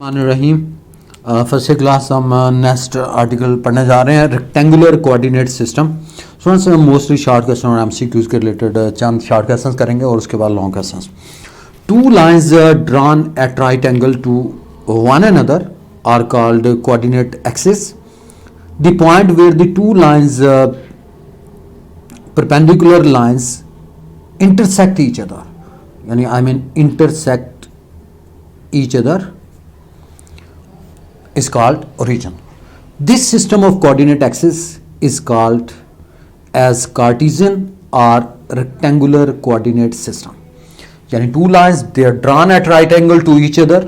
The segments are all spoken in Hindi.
रहीम फर्स्ट क्लास हम नेक्स्ट आर्टिकल पढ़ने जा रहे हैं rectangular coordinate system. Students mostly short question और एमसीक्यूज के रिलेटेड चंद शॉर्ट क्वेश्चंस करेंगे और उसके बाद long questions. Two lines drawn at right angle to one another are called coordinate axis. The point where the two lines perpendicular lines intersect each other, intersect each other is called origin. This system of coordinate axis is called as Cartesian or rectangular coordinate system. Yani two lines, they are drawn at right angle to each other.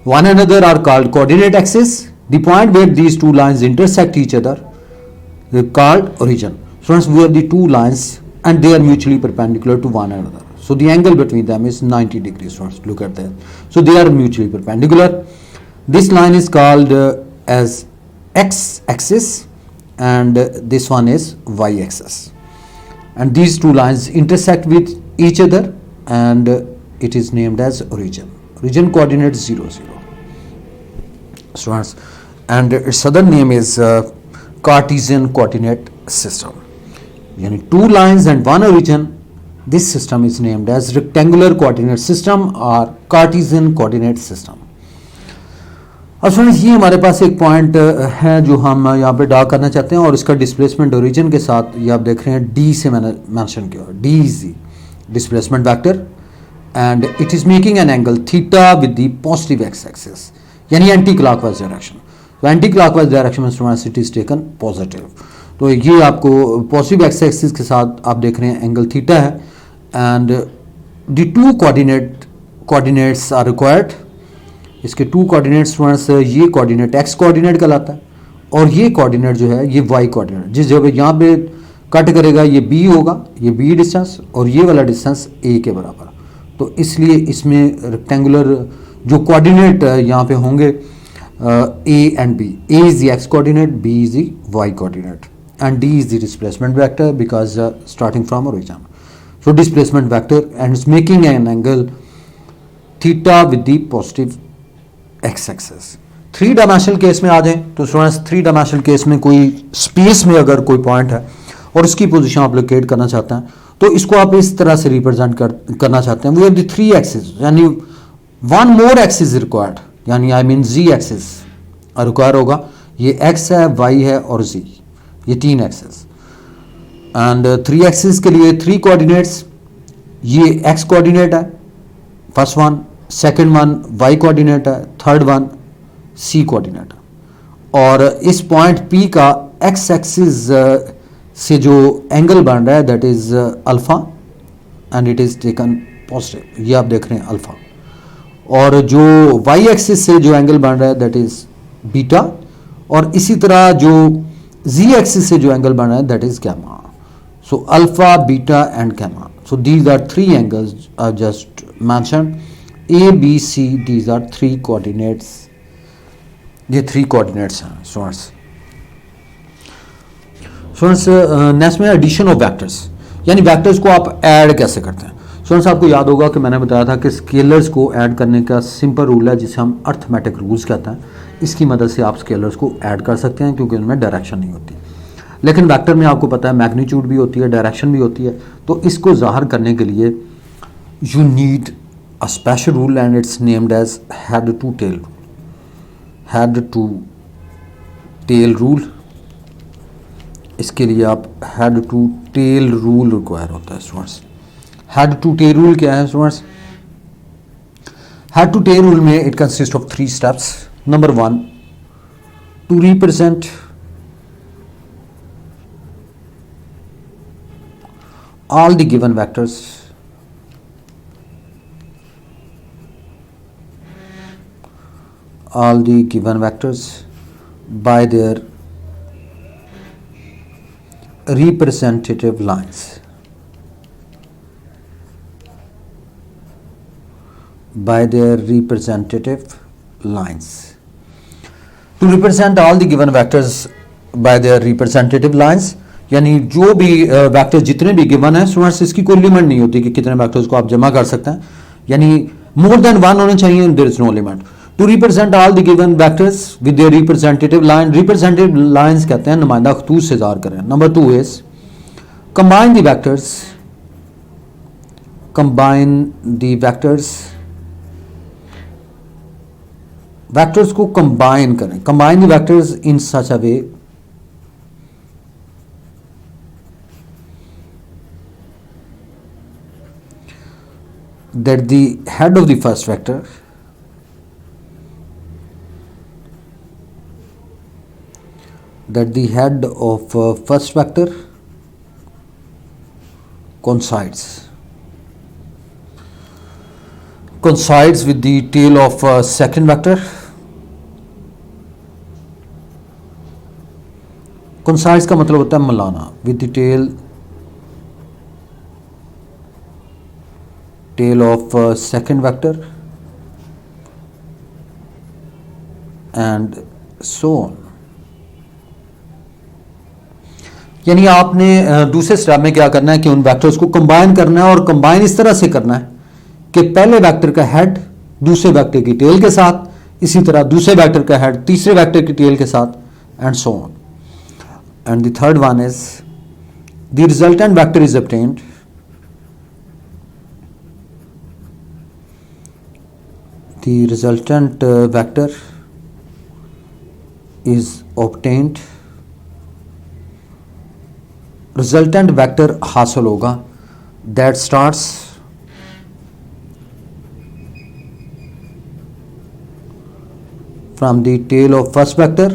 One another are called coordinate axis. The point where these two lines intersect each other is called origin. Friends, we have the two lines and they are mutually perpendicular to one another. So the angle between them is 90 degrees. Look at that. So they are mutually perpendicular. This line is called as x-axis and this one is y-axis. And these two lines intersect with each other and it is named as origin. Origin coordinate 0, 0. Students, and its other name is Cartesian coordinate system. Yani two lines and one origin. This system is named as rectangular coordinate system or Cartesian coordinate system. अब फ्रेंड्स ये हमारे पास एक पॉइंट है जो हम यहाँ पे ड्रा करना चाहते हैं और इसका डिस्प्लेसमेंट ओरिजिन के साथ ये आप देख रहे हैं डी से मैंने मेंशन किया। D is the displacement vector and it is making an angle theta with the positive x axis यानी एंटी क्लॉकवाइज डायरेक्शन। तो एंटी क्लॉकवाइज डायरेक्शन में students it is taken positive. तो ये आपको पॉजिटिव एक्स एक्सिस के साथ आप देख रहे हैं एंगल थीटा है and the two coordinates are required. इसके टू कोऑर्डिनेट्स स्टूडेंट्स ये कोऑर्डिनेट एक्स कोऑर्डिनेट कहलाता है और ये कोऑर्डिनेट जो है ये वाई कोऑर्डिनेट। जिस जगह यहाँ पे कट करेगा ये बी होगा, ये बी डिस्टेंस और ये वाला डिस्टेंस ए के बराबर। तो इसलिए इसमें रेक्टेंगुलर जो कोऑर्डिनेट यहाँ पे होंगे A and B. A is the X coordinate, B is the Y coordinate and d is the displacement vector because starting from origin. So displacement vector and it's making an angle theta with the positive x axis. Three dimensional case में आ जाएं तो स्टूडेंट्स थ्री डायमेंशनल केस में कोई स्पेस में अगर कोई पॉइंट है और उसकी पोजीशन आप लोकेट करना चाहते हैं तो इसको आप इस तरह से रिप्रेजेंट करना चाहते हैं। We have the three axis यानी वन मोर एक्सिस रिक्वायर्ड यानी z एक्सिस रिक्वायर होगा। ये x है, y है और z, ये तीन एक्सिस एंड थ्री एक्सिस के लिए थ्री कोऑर्डिनेट्स। ये एक्स कोऑर्डिनेट है first one, second one Y coordinate है, थर्ड वन सी कोऑर्डिनेट है। और इस पॉइंट पी का एक्स एक्सिस से जो एंगल बन रहा है that is alpha and it is taken positive. ये आप देख रहे हैं अल्फा। और जो वाई एक्सिस से जो एंगल बन रहा है दैट इज बीटा और इसी तरह जो z एक्सिस से जो एंगल बन रहा है that is gamma. So alpha, beta and gamma. So these are three angles I just mentioned A B C. These are three coordinates. ये थ्री कोऑर्डिनेट्स हैं स्टूडेंट्स। नेक्स्ट में एडिशन ऑफ वेक्टर्स यानी वेक्टर्स को आप ऐड कैसे करते हैं। स्टूडेंट्स आपको याद होगा कि मैंने बताया था कि स्केलर्स को ऐड करने का सिंपल रूल है जिसे हम अर्थमेटिक रूल्स कहते हैं। इसकी मदद से आप स्केलर्स को ऐड कर सकते हैं क्योंकि उनमें डायरेक्शन नहीं होती। लेकिन वेक्टर में आपको पता है मैग्नीट्यूड भी होती है, डायरेक्शन भी होती है। तो इसको ज़ाहिर करने के लिए you need a special rule and it's named as head to tail rule. Head to tail rule, इसके लिए आप head to tail rule require होता है students. Head to tail rule क्या है students? Head to tail rule में it consist of three steps. Number one, to represent all the given vectors by their representative lines. By their representative lines. To represent all the given vectors by their representative lines यानी जो भी वेक्टर्स जितने भी गिवन है स्टूडेंट्स इसकी कोई लिमिट नहीं होती कि कितने वेक्टर्स को आप जमा कर सकते हैं। यानी मोर देन वन होने चाहिए, there is no limit. To represent all the given vectors with their representative line, representative lines कहते हैं नुमाइंदा खतूत से ज़ाहिर करें. Number 2 is combine the vectors, combine the vectors, vectors को कंबाइन करें. Combine the vectors in such a way that the head of the first vector first vector coincides with the tail of second vector. coincides का मतलब होता है मिलाना. with the tail of second vector and so on. यानी आपने दूसरे स्टेप में क्या करना है कि उन वेक्टर्स को कंबाइन करना है, और कंबाइन इस तरह से करना है कि पहले वेक्टर का हेड दूसरे वेक्टर की टेल के साथ, इसी तरह दूसरे वेक्टर का हेड तीसरे वेक्टर की टेल के साथ, and so on. And the third one is the resultant vector is obtained the resultant vector is obtained, resultant vector हासिल होगा that starts from the tail of first vector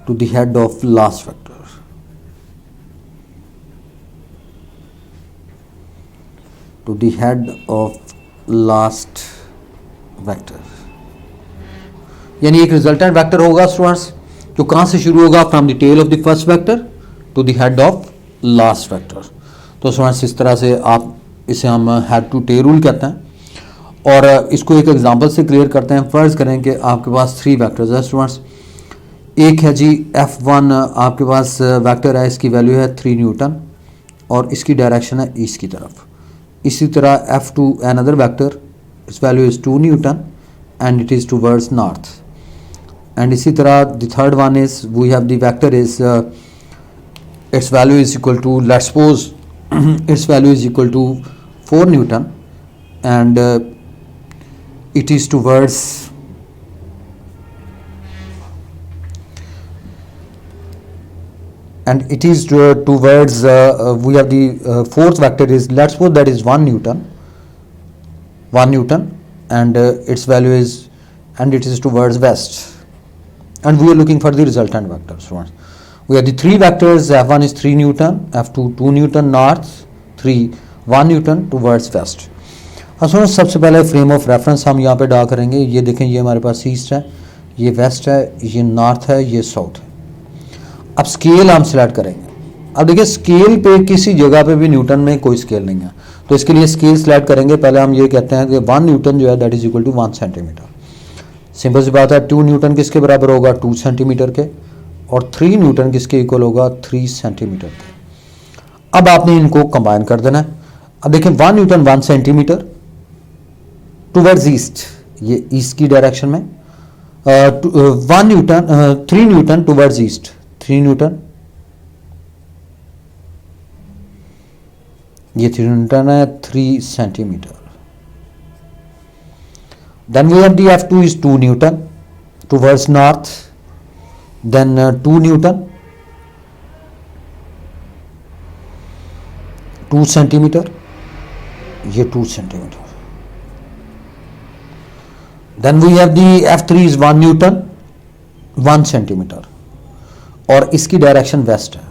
to the head of last vector. To the head of last vector. यानी एक रिजल्टेंट वेक्टर होगा स्टूडेंट्स जो कहाँ से शुरू होगा, from the tail of the first vector to the head of last vector. तो स्टूडेंट्स इस तरह से आप इसे हम हेड टू टेल रूल कहते हैं. और इसको एक एग्जांपल से क्लियर करते हैं. फर्ज करें कि आपके पास 3 वेक्टर्स है स्टूडेंट्स. एक है जी F1, आपके पास वेक्टर है, इसकी वैल्यू है 3 न्यूटन और इसकी डायरेक्शन है ईस्ट की तरफ. इसी तरह F2 अनदर वेक्टर, इस value is 2 newton and it is towards north. And इसी तरह the third one is we have the vector is its value is equal to, let's suppose its value is equal to 4 newton and it is towards and it is towards we have the fourth vector is, let's suppose that is 1 Newton and its value is, and it is towards west, and we are looking for the resultant vector. So we have the 3 vectors. F1 is 3 Newton, F2 2 Newton north, 3 1 Newton towards west. अब सबसे पहले फ्रेम ऑफ रेफरेंस हम यहाँ पे ड्रा करेंगे. ये देखें, ये हमारे पास ईस्ट है, ये वेस्ट है, ये नॉर्थ है, ये साउथ है. अब स्केल हम सिलेक्ट करेंगे. अब देखिए स्केल पे किसी जगह पे भी न्यूटन में कोई स्केल नहीं है, तो इसके लिए स्केल सिलेक्ट करेंगे. पहले हम ये कहते हैं कि 1 न्यूटन जो है that is equal to 1 centimetre. Simple सी बात है. 2 न्यूटन किसके बराबर होगा, 2 सेंटीमीटर के, और 3 न्यूटन किसके इक्वल होगा, 3 सेंटीमीटर के. अब आपने इनको कंबाइन कर देना है. अब देखें 1 न्यूटन 1 सेंटीमीटर टूवर्ड्स ईस्ट, ये ईस्ट की डायरेक्शन में. 1 newton 3 newton towards east, 3 newton, ये 3 न्यूटन है, 3 centimetre. Then we have the F2 is 2 newton towards north, then 2 newton, 2 centimetre, ये 2 centimetre. Then we have the F3 is 1 newton 1 centimetre और इसकी डायरेक्शन वेस्ट है,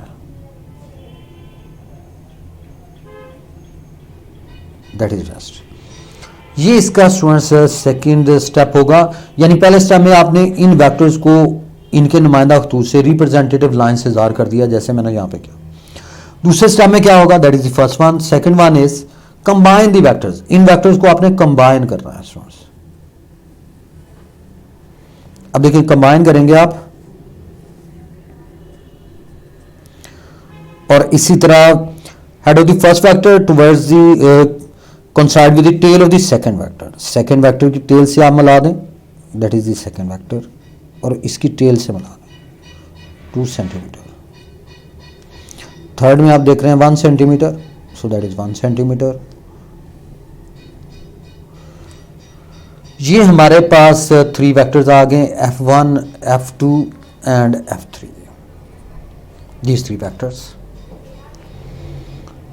दैट इज वेस्ट. ये इसका स्टूडेंट्स सेकंड स्टेप होगा. यानी पहले स्टेप में आपने इन वेक्टर्स को इनके नुमाइंदा खतूत से रिप्रेजेंटेटिव लाइन से ज़ाहिर कर दिया, जैसे मैंने यहाँ पे किया. दूसरे स्टेप में क्या होगा, that is the first one. Second one is combine the vectors. In vectors को आपने कंबाइन करना है स्टूडेंट्स. अब देखिए कंबाइन करेंगे आप, और इसी तरह head of the first vector towards the coincide with the tail of the second vector की टेल से आप मिला दें, that is the second vector, और इसकी टेल से मिला दें 2 सेंटीमीटर। थर्ड में आप देख रहे हैं 1 centimetre, so that is 1 centimetre. ये हमारे पास 3 वेक्टर्स आ गए, F1, F2 and F3, these 3 vectors,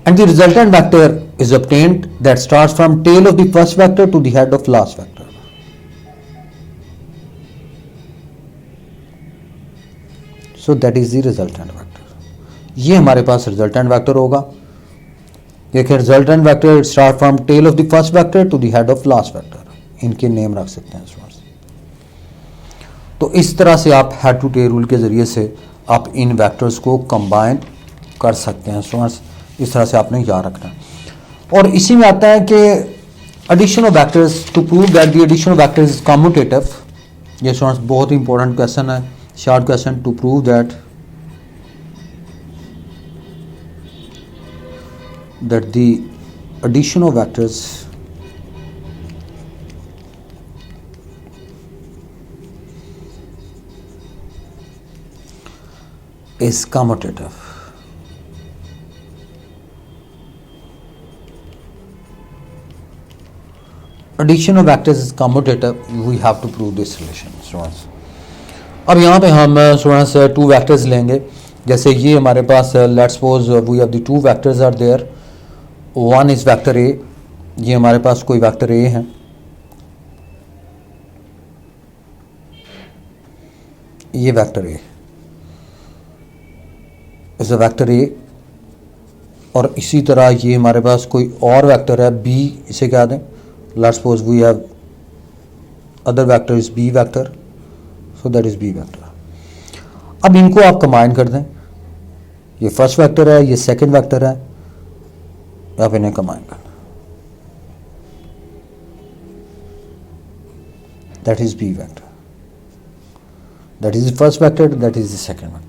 and the resultant vector is obtained that starts from tail of the first vector to the head of last vector. So that is the resultant vector. ये हमारे पास resultant vector होगा। देखिए resultant vector start from tail of the first vector to the head of last vector, इनके नेम रख सकते हैं स्टूडेंट्स। तो इस तरह से आप हेड टू टेल रूल के ज़रिए से आप इन वेक्टर्स को कंबाइन कर सकते हैं स्टूडेंट्स। इस तरह से आपने याद रखना है। और इसी में आता है कि addition of vectors to prove that the addition of vectors is commutative. ये स्टूडेंट्स बहुत ही इंपॉर्टेंट क्वेश्चन है, short question. To prove that the addition of vectors is commutative. Addition of vectors is commutative. We have to prove this relation, students. अब यहाँ पे हम स्टूडेंट्स 2 वेक्टर्स लेंगे। जैसे ये हमारे पास let's suppose we have the 2 vectors are there, one is vector A. ये हमारे पास कोई वेक्टर ए है, ये vector A is a vector A, और इसी तरह ये हमारे पास कोई और वेक्टर है बी, इसे क्या दें, let's suppose we have other vector is B vector, so that is B vector. अब इनको आप कंबाइन कर दें, ये फर्स्ट वेक्टर है, ये सेकंड वेक्टर है, आप इन्हें कंबाइन कर दें, that is B vector, that is the first vector, that is the second vector.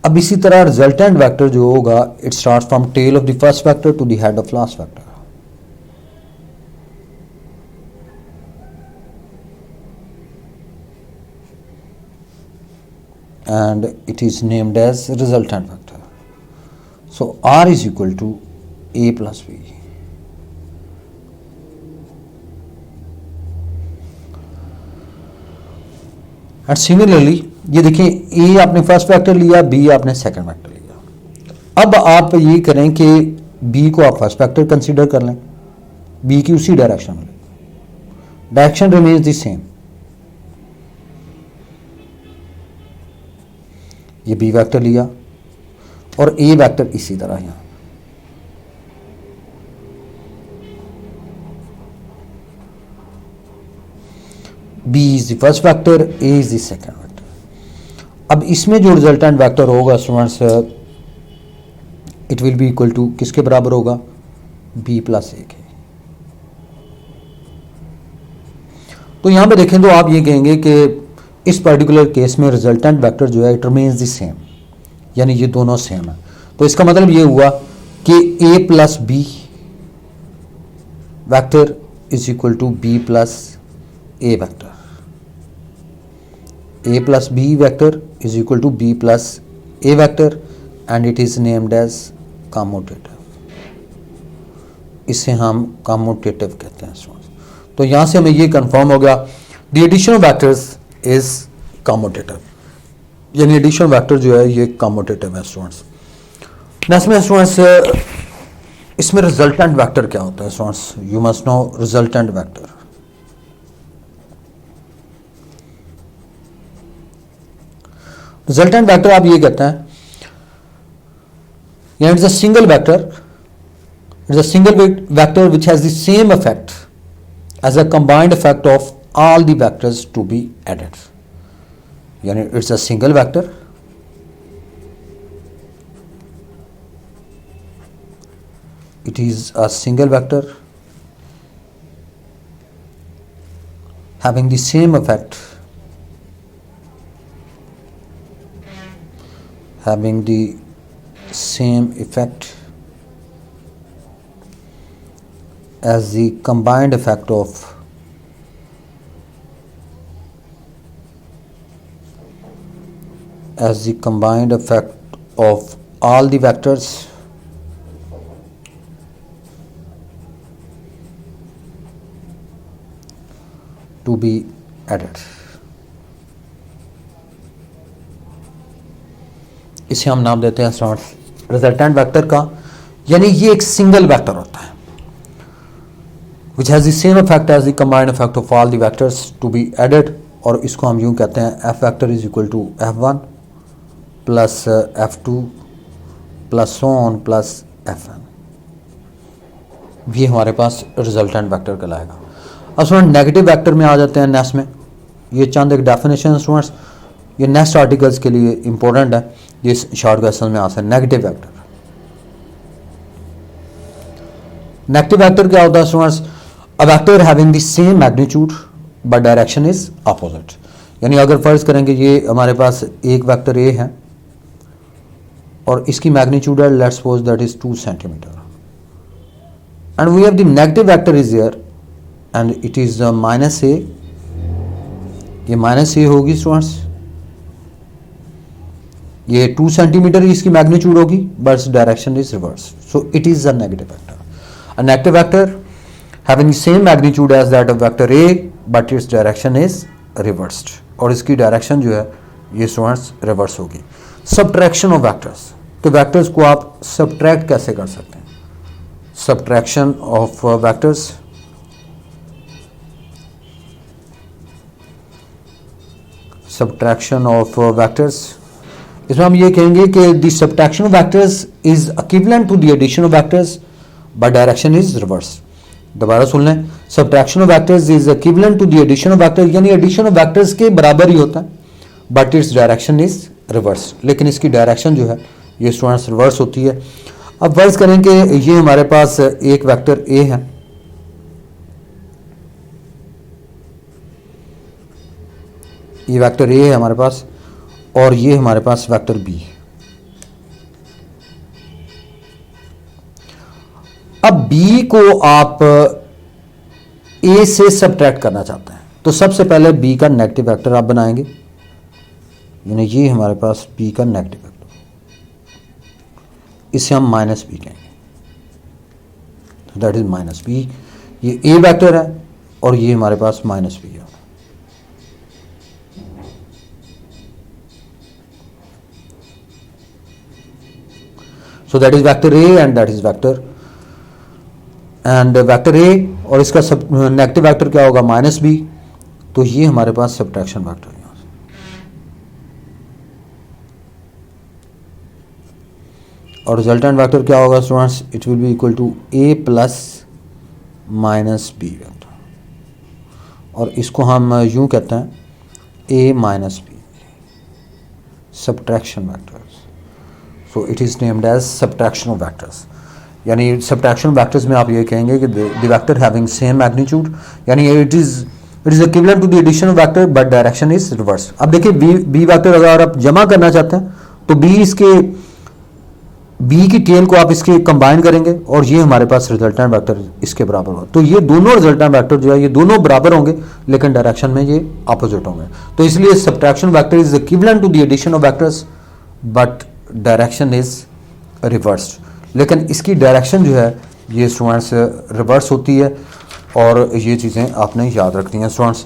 अब इसी तरह रिजल्टेंट वेक्टर जो होगा it start from tail of the first vector to the head of last vector, and it is named as resultant vector. So R is equal to A plus B. And similarly ये देखिए A आपने फर्स्ट वेक्टर लिया, B आपने सेकंड वेक्टर लिया। अब आप ये करें कि B को आप फर्स्ट वेक्टर कंसीडर कर लें, B की उसी डायरेक्शन में, डायरेक्शन रिमेन्स द सेम। ये बी वेक्टर लिया और ए वेक्टर इसी तरह यहाँ, B is the first vector, A is the second vector. अब इसमें जो रिजल्टेंट वेक्टर होगा students it will be equal to किसके बराबर होगा, बी प्लस ए के। तो यहां पे देखें तो आप ये कहेंगे कि इस पर्टिकुलर केस में रिजल्टेंट वेक्टर जो है इट रिमेन्स द सेम, यानी ये दोनों सेम है। तो इसका मतलब ये हुआ कि a plus B vector is equal to B plus A vector, a plus B vector is equal to B plus A vector, and it is named as commutative. इसे हम कम्यूटेटिव कहते हैं। तो यहां से हमें ये कंफर्म हो गया the addition of vectors is commutative, यानी एडिशन वेक्टर जो है ये कम्यूटेटिव है स्टूडेंट्स। नेक्स्ट में स्टूडेंट्स इसमें रिजल्टेंट वेक्टर क्या होता है students, you must know resultant vector. Resultant vector आप ये कहते हैं यानी it's a single vector, it's a single vector which has the same effect as a combined effect of all the vectors to be added, yani it's a single vector it is a single vector having the same effect, having the same effect as the combined effect of all the vectors to be added. इसे हम नाम देते हैं स्टूडेंट्स रिजल्टेंट वेक्टर का, यानी ये एक सिंगल वेक्टर होता है which has the same effect as the combined effect of all the vectors to be added, और इसको हम यूँ कहते हैं F vector is equal to F1 plus F2 plus so on plus Fn. ये हमारे पास रिजल्टेंट वेक्टर कहलाएगा. अब स्टूडेंट नेगेटिव वेक्टर में आ जाते हैं नेक्स्ट में. ये चंद एक डेफिनेशन स्टूडेंट्स, ये नेक्स्ट आर्टिकल्स के लिए इंपॉर्टेंट है, ये शॉर्ट क्वेश्चन में आ सकता है. नेगेटिव वेक्टर, नेगेटिव वेक्टर क्या होता है students? A vector having the same magnitude but direction is opposite. यानी अगर फर्ज करेंगे ये हमारे पास एक वेक्टर ए है और इसकी मैग्नीट्यूड है let's suppose that is 2 centimetre and we have the negative vector is here and it is minus A. ये माइनस ए होगी स्टूडेंट्स, ये 2 सेंटीमीटर इसकी मैग्नीट्यूड होगी but direction is reverse, so it is a negative vector. A negative vector having the same magnitude as that of vector A but its direction is reversed, और इसकी डायरेक्शन जो है ये स्टूडेंट्स रिवर्स होगी. सब्ट्रैक्शन ऑफ वेक्टर्स, तो वेक्टर्स को आप सब्ट्रैक्ट कैसे कर सकते हैं? Subtraction of vectors, subtraction of vectors, इसमें हम ये कहेंगे कि the subtraction of vectors is equivalent to the addition of vectors but direction is reverse. दोबारा सुन लें, subtraction of vectors is equivalent to the addition of vectors, यानी एडिशन ऑफ वेक्टर्स के बराबर ही होता है but its direction is reverse, लेकिन इसकी डायरेक्शन जो है ये स्टूडेंट्स रिवर्स होती है. अब फर्ज करें कि ये हमारे पास एक वेक्टर ए है, ये वेक्टर ए है हमारे पास और ये हमारे पास वेक्टर बी है. अब बी को आप ए से सब्ट्रैक्ट करना चाहते हैं तो सबसे पहले बी का नेगेटिव वेक्टर आप बनाएंगे, यानी ये हमारे पास बी का नेगेटिव वेक्टर, इसे हम माइनस बी कहेंगे, दैट इज माइनस बी. ये ए वेक्टर है और ये हमारे पास माइनस बी है. So that is vector A and that is vector vector A, और इसका सब नेगेटिव वेक्टर क्या होगा? Minus B. तो ये हमारे पास सब्ट्रैक्शन वेक्टर है. और रिजल्टेंट वेक्टर क्या होगा students? It will be equal to A plus minus B vector, और इसको हम यूं कहते हैं A minus B, subtraction vectors. So it is named as subtraction of vectors. यानी सब्ट्रैक्शन वेक्टर्स में आप ये कहेंगे कि the vector having same magnitude, यानी it is equivalent to the addition of vector but direction is reverse. अब देखिए बी वेक्टर अगर आप जमा करना चाहते हैं तो बी की टेल को आप इसके कंबाइन करेंगे और ये हमारे पास रिजल्टेंट वेक्टर इसके बराबर होगा. तो ये दोनों रिजल्टेंट वेक्टर जो है ये दोनों बराबर होंगे लेकिन डायरेक्शन में ये अपोजिट होंगे. तो इसलिए subtraction vector is equivalent to the addition of vectors but direction is reversed, लेकिन इसकी डायरेक्शन जो है ये स्टूडेंट्स रिवर्स होती है, और ये चीज़ें आपने याद रखनी है स्टूडेंट्स.